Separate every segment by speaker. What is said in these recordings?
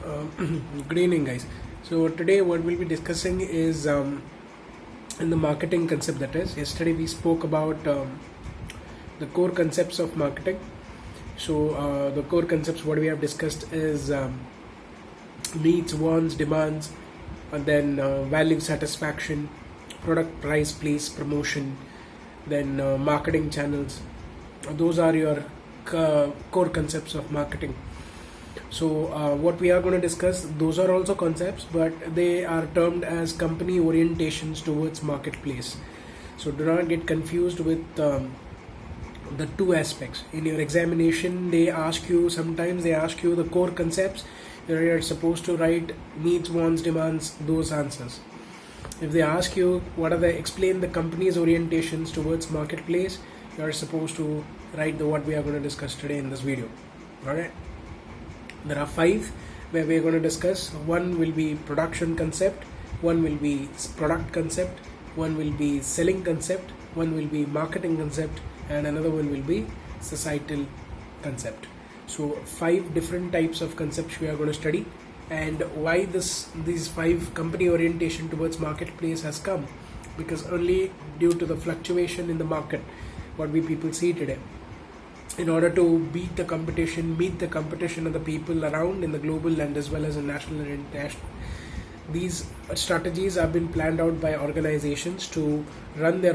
Speaker 1: Good evening, guys. So today, what we'll be discussing is in the marketing concept. That is, yesterday we spoke about the core concepts of marketing. So the core concepts what we have discussed is needs, wants, demands, and then value, satisfaction, product, price, place, promotion, then marketing channels. Those are your core concepts of marketing. So what we are going to discuss, those are also concepts, but they are termed as company orientations towards marketplace. So do not get confused with the two aspects. In your examination, sometimes they ask you the core concepts. You're supposed to write needs, wants, demands, those answers. If they ask you explain the company's orientations towards marketplace, you're supposed to write what we are going to discuss today in this video. Alright. There are 5 where we are going to discuss. One will be production concept, one will be product concept, one will be selling concept, one will be marketing concept, and another one will be societal concept. So 5 different types of concepts we are going to study, and why these 5 company orientation towards marketplace has come, because only due to the fluctuation in the market what we people see today, in order to meet the competition of the people around in the global and as well as in national and international. These strategies have been planned out by organizations to run their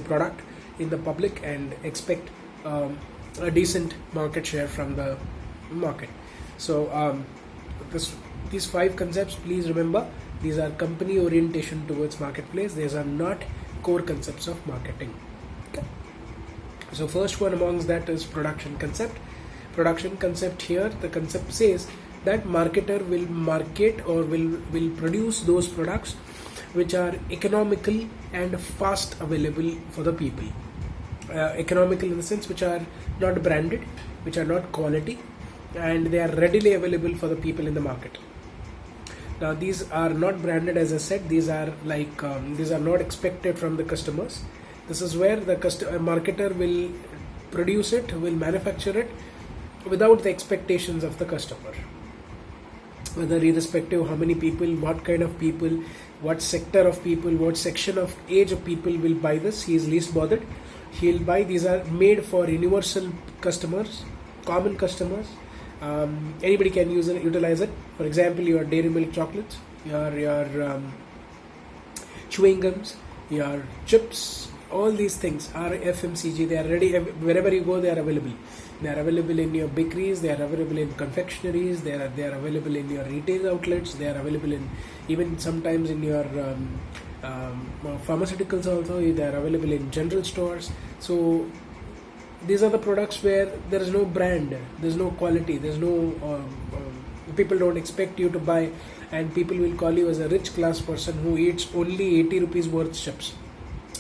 Speaker 1: product in the public and expect a decent market share from the market. So these 5 concepts, please remember, these are company orientation towards marketplace. These are not core concepts of marketing. Okay. So first one amongst that is production concept. Production concept, here the concept says that marketer will market or will produce those products which are economical and fast available for the people. Economical in the sense which are not branded, which are not quality, and they are readily available for the people in the market. Now these are not branded, as I said. These are these are not expected from the customers. This is where the marketer will produce it, will manufacture it without the expectations of the customer. Whether irrespective of how many people, what kind of people, what sector of people, what section of age of people will buy this, he is least bothered. He'll buy. These are made for universal customers, common customers. Anybody can utilize it. For example, your Dairy Milk chocolates, your chewing gums, your chips, all these things are FMCG. They are ready wherever you go. They are available. They are available in your bakeries. They are available in confectionaries. They are available in your retail outlets. They are available in even sometimes in your pharmaceuticals also. They are available in general stores. So these are the products where there is no brand, there is no quality, there is no people don't expect you to buy, and people will call you as a rich class person who eats only 80 rupees worth chips.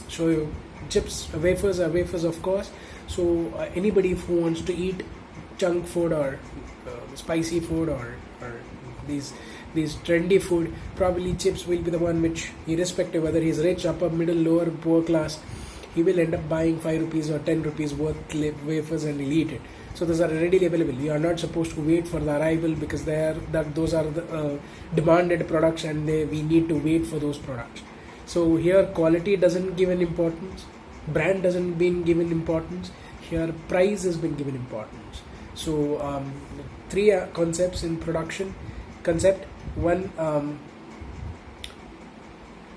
Speaker 1: So chips, wafers are wafers, of course. So anybody who wants to eat junk food or spicy food or these trendy food, probably chips will be the one which, irrespective whether he's rich, upper, middle, lower, poor class, he will end up buying 5 rupees or 10 rupees worth wafers and he'll eat it. So those are readily available. You are not supposed to wait for the arrival, because those are the demanded products, and we need to wait for those products. So here quality doesn't give an importance, brand doesn't been given importance. Here price has been given importance. So 3 concepts in production concept. One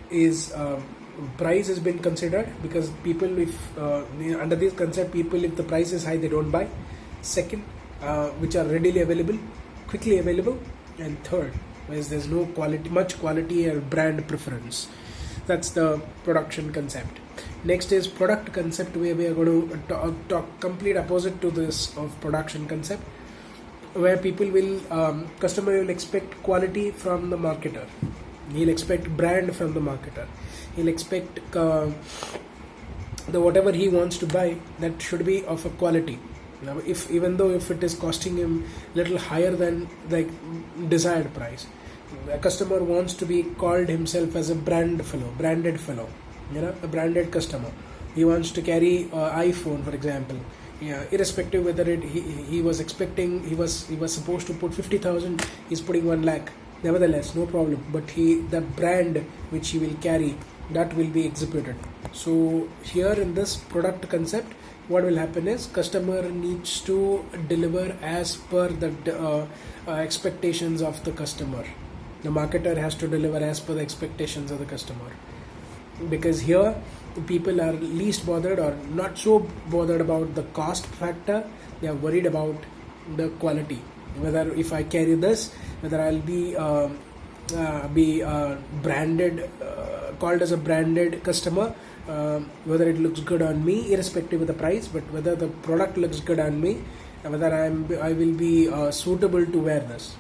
Speaker 1: is price has been considered, because people, if under this concept, people, if the price is high, they don't buy. Second, which are readily available, quickly available. And third, whereas there's no much quality or brand preference. That's the production concept. Next is product concept, where we are going to talk complete opposite to this of production concept, where people will customer will expect quality from the marketer. He'll expect brand from the marketer. He'll expect the whatever he wants to buy, that should be of a quality. Now, even though if it is costing him little higher than the desired price, the customer wants to be called himself as a branded fellow, a branded customer. He wants to carry iPhone, for example. Yeah, irrespective whether he was expecting, he was supposed to put 50,000, he's putting 1 lakh. Nevertheless, no problem. But the brand which he will carry, that will be exhibited. So here in this product concept, what will happen is customer needs to deliver as per the expectations of the customer. The marketer has to deliver as per the expectations of the customer, because here the people are least bothered or not so bothered about the cost factor. They are worried about the quality, whether if I carry this, whether I'll be branded, called as a branded customer, whether it looks good on me irrespective of the price, but whether the product looks good on me, whether I will be suitable to wear this.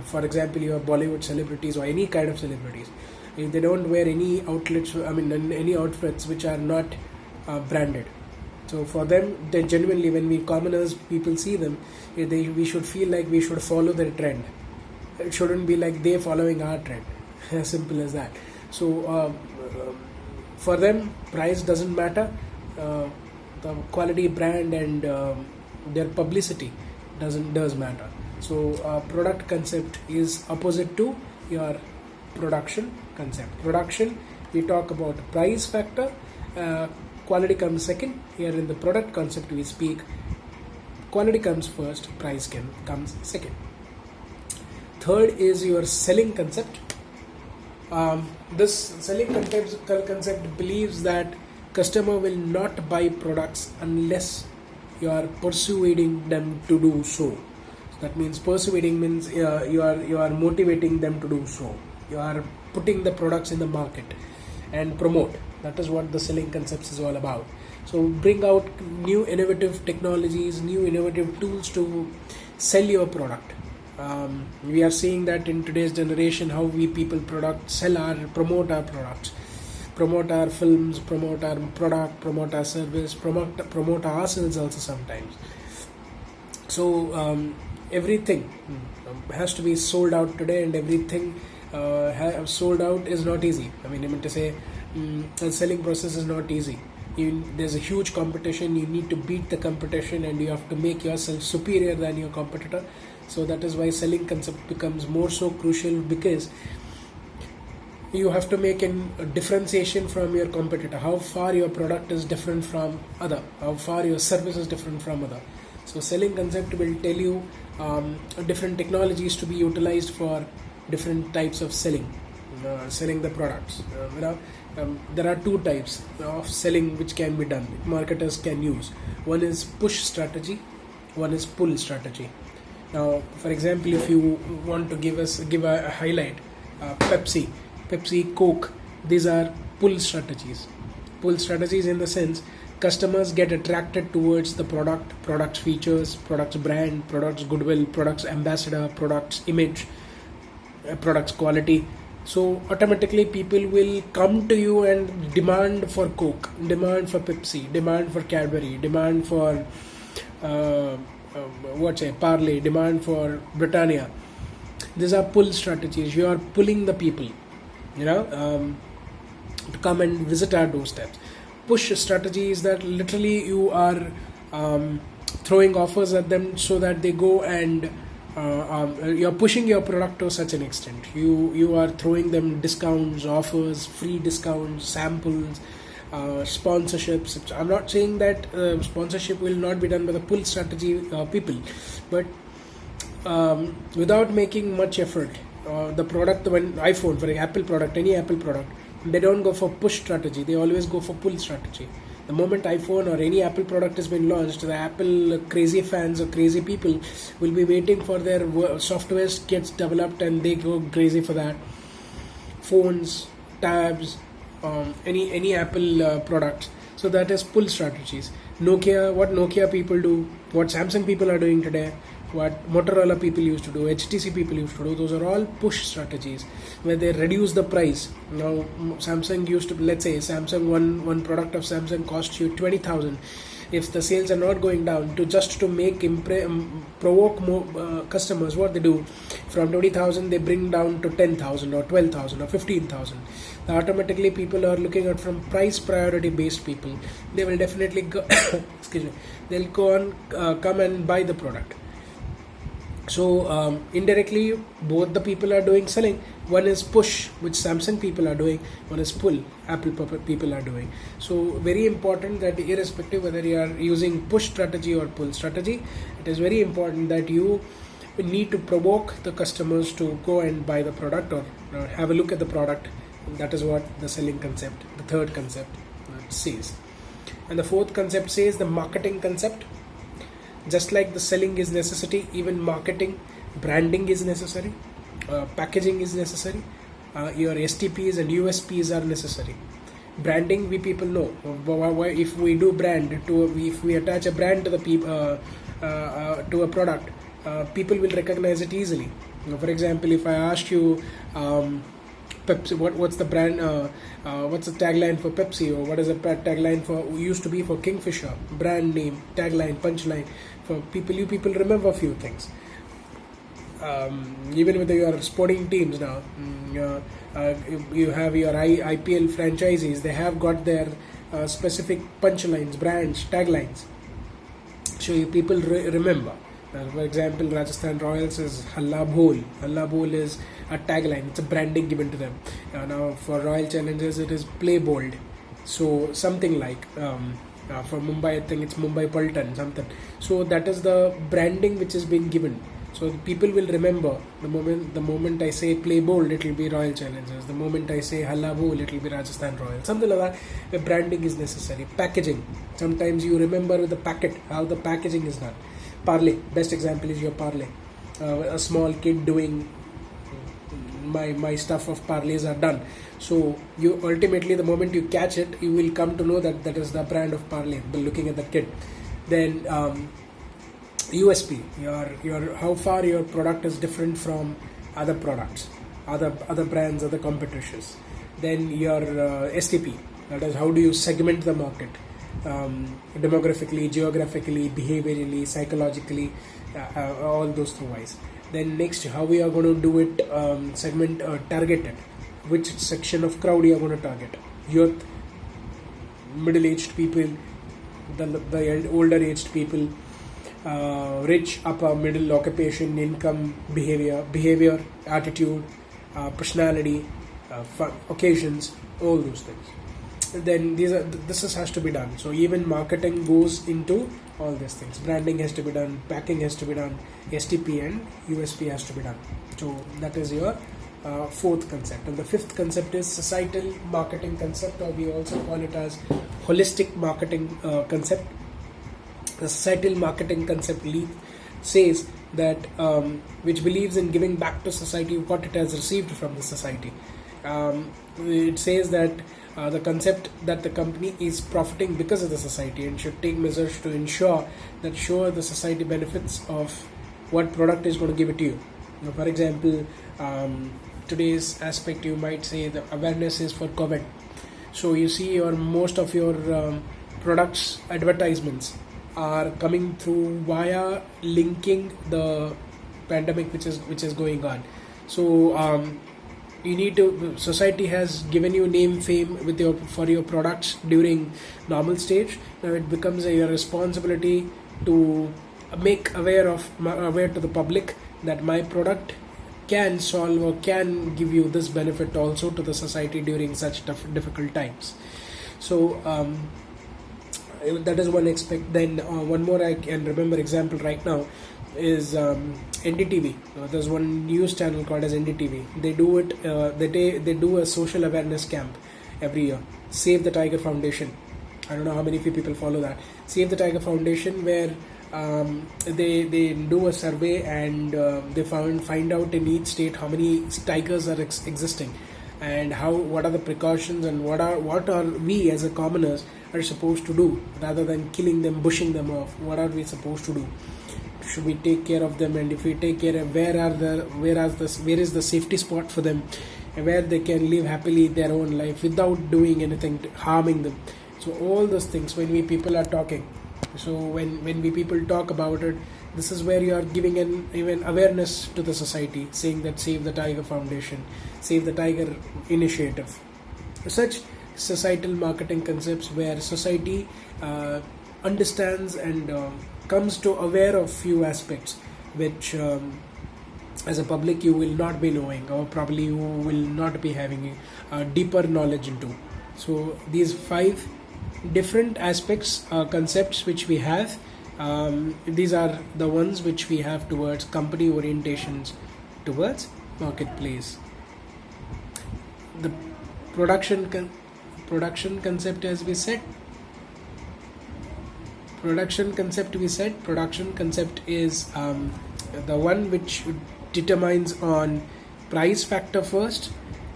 Speaker 1: For example, you have Bollywood celebrities or any kind of celebrities. If they don't wear any any outfits which are not branded. So for them, they genuinely, when we commoners, people see them, we should feel like we should follow their trend. It shouldn't be like they following our trend. As simple as that. So for them, price doesn't matter. The quality, brand, and their publicity does matter. So product concept is opposite to your production concept. Production, we talk about price factor, quality comes second. Here in the product concept we speak, quality comes first, price comes second. Third is your selling concept. This selling concept believes that customer will not buy products unless you are persuading them to do so. That means persuading means you are motivating them to do so. You are putting the products in the market and promote. That is what the selling concepts is all about. So bring out new innovative technologies, new innovative tools to sell your product. We are seeing that in today's generation, how we people promote our products, promote our films, promote our product, promote our service, promote ourselves also sometimes. So everything has to be sold out today, and everything sold out is not easy. I mean to say, the selling process is not easy. There's a huge competition. You need to beat the competition, and you have to make yourself superior than your competitor. So that is why selling concept becomes more so crucial, because you have to make a differentiation from your competitor. How far your product is different from other, how far your service is different from other. So selling concept will tell you different technologies to be utilized for different types of selling the products. There are two types of selling which can be done, marketers can use. One is push strategy, one is pull strategy. Now, for example, if you want to give a highlight, Pepsi, Coke, these are pull strategies. Pull strategies in the sense, customers get attracted towards the product's features, product's brand, product's goodwill, product's ambassador, product's image, product's quality. So automatically people will come to you and demand for Coke, demand for Pepsi, demand for Cadbury, demand for Parley, demand for Britannia. These are pull strategies. You are pulling the people, to come and visit our doorsteps. Push strategy is that literally you are throwing offers at them so that they go and you're pushing your product to such an extent. You are throwing them discounts, offers, free discounts, samples, sponsorships. I'm not saying that sponsorship will not be done by the pull strategy people, but without making much effort, the product, when iPhone, for Apple product, any Apple product, they don't go for push strategy, they always go for pull strategy. The moment iPhone or any Apple product has been launched, the Apple crazy fans or crazy people will be waiting for their software gets developed, and they go crazy for that. Phones, tabs, any Apple products. So that is pull strategies. Nokia, what Nokia people do, what Samsung people are doing today, what Motorola people used to do, HTC people used to do, those are all push strategies where they reduce the price. Now Samsung used to, let's say Samsung, one product of Samsung costs you 20,000, if the sales are not going down, to just to make provoke more customers, what they do, from 20,000 they bring down to 10,000 or 12,000 or 15,000. Automatically people are looking at from price priority based people. They will definitely go excuse me, they'll go and come and buy the product. So indirectly both the people are doing selling. One is push, which Samsung people are doing. One is pull, Apple people are doing. So very important that irrespective whether you are using push strategy or pull strategy, it is very important that you need to provoke the customers to go and buy the product or have a look at the product. That is what the selling concept, the third concept, says. And the fourth concept says the marketing concept. Just like the selling is necessity, even marketing, branding is necessary, packaging is necessary, your STPs and USPs are necessary. Branding, we people know, if we do brand, if we attach a brand to the to a product, people will recognize it easily. For example, if I asked you, Pepsi, what's the brand, what's the tagline for Pepsi, or what is the tagline for, used to be for Kingfisher, brand name, tagline, punchline, for people, you people remember a few things. Even with your sporting teams now, you have your IPL franchisees, they have got their specific punchlines, brands, taglines, so you people remember. For example, Rajasthan Royals is Halla Bhol. Halla Bhol is a tagline, it's a branding given to them. Now for Royal Challengers it is Play Bold. So something like for Mumbai, I think it's Mumbai Pultan, something. So that is the branding which has been given. So people will remember the moment I say Play Bold, it will be Royal Challengers. The moment I say Halla Bhol, it will be Rajasthan Royals. Something like that. The branding is necessary. Packaging. Sometimes you remember with the packet how the packaging is done. Parle, best example is your Parle. A small kid doing my stuff of parlays are done. So you ultimately, the moment you catch it, you will come to know that that is the brand of Parle by looking at the kid. Then USP, your how far your product is different from other products, other brands, other competitors. Then your STP, that is how do you segment the market, demographically, geographically, behaviorally, psychologically, all those through wise. Then next, how we are going to do it, segment, targeted, which section of crowd you are going to target, youth, middle-aged people, the older aged people, rich, upper, middle, occupation, income, behavior, attitude, personality, occasions, all those things. Then this has to be done. So even marketing goes into all these things. Branding has to be done, packing has to be done, STP and USP has to be done. So that is your fourth concept. And the fifth concept is societal marketing concept, or we also call it as holistic marketing concept. The societal marketing concept says that which believes in giving back to society what it has received from the society. It says that the concept that the company is profiting because of the society and should take measures to ensure that the society benefits of what product is going to give it to you. Now, for example, today's aspect, you might say the awareness is for COVID. So you see most of your products advertisements are coming through via linking the pandemic which is going on. So you need to, society has given you name, fame for your products during normal stage. Now it becomes your responsibility to make aware to the public that my product can solve or can give you this benefit also to the society during such difficult times. So that is one aspect. Then one more I can remember example right now is NDTV. There's one news channel called as NDTV. They do it. They do a social awareness camp every year. Save the Tiger Foundation. I don't know how many people follow that. Save the Tiger Foundation, where they do a survey and they find out in each state how many tigers are existing, and what are the precautions and what are we as a commoners are supposed to do rather than killing them, bushing them off. What are we supposed to do? Should we take care of them? And if we take care of, where is the safety spot for them, where they can live happily their own life without doing anything harming them? So all those things, when we people are talking, So when we people talk about it, this is where you are giving an even awareness to the society, saying that Save the Tiger Foundation, Save the Tiger initiative, such societal marketing concepts where society understands and comes to aware of few aspects which as a public you will not be knowing, or probably you will not be having a deeper knowledge into. So these 5 different aspects, concepts which we have, these are the ones which we have towards company orientations towards marketplace. The production concept, as we said, production concept is the one which determines on price factor first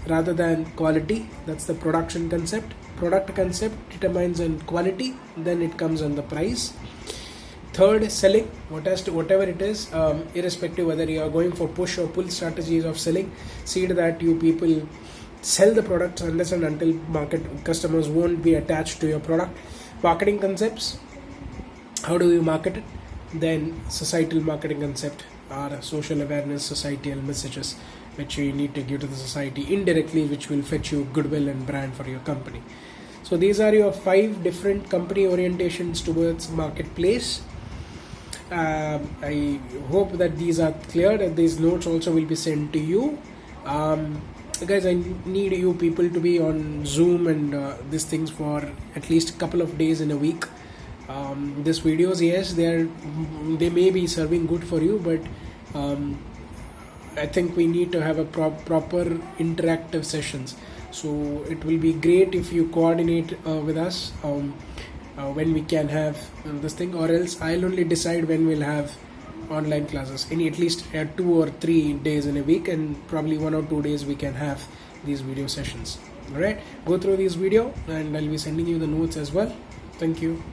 Speaker 1: rather than quality. That's the production concept. Product concept determines on quality, then it comes on the price. Third is selling, whatever it is, irrespective whether you are going for push or pull strategies of selling. See that you people sell the products unless and until market customers won't be attached to your product. Marketing concepts, how do you market it? Then societal marketing concept are social awareness, societal messages which you need to give to the society indirectly, which will fetch you goodwill and brand for your company. So these are your 5 different company orientations towards marketplace. I hope that these are clear, and these notes also will be sent to you. Guys, I need you people to be on Zoom and these things for at least a couple of days in a week. These videos, yes, they may be serving good for you, but I think we need to have a proper interactive sessions. So it will be great if you coordinate with us when we can have this thing, or else I'll only decide when we'll have online classes in at least 2 or 3 days in a week, and probably 1 or 2 days we can have these video sessions. Alright, go through this video and I'll be sending you the notes as well. Thank you.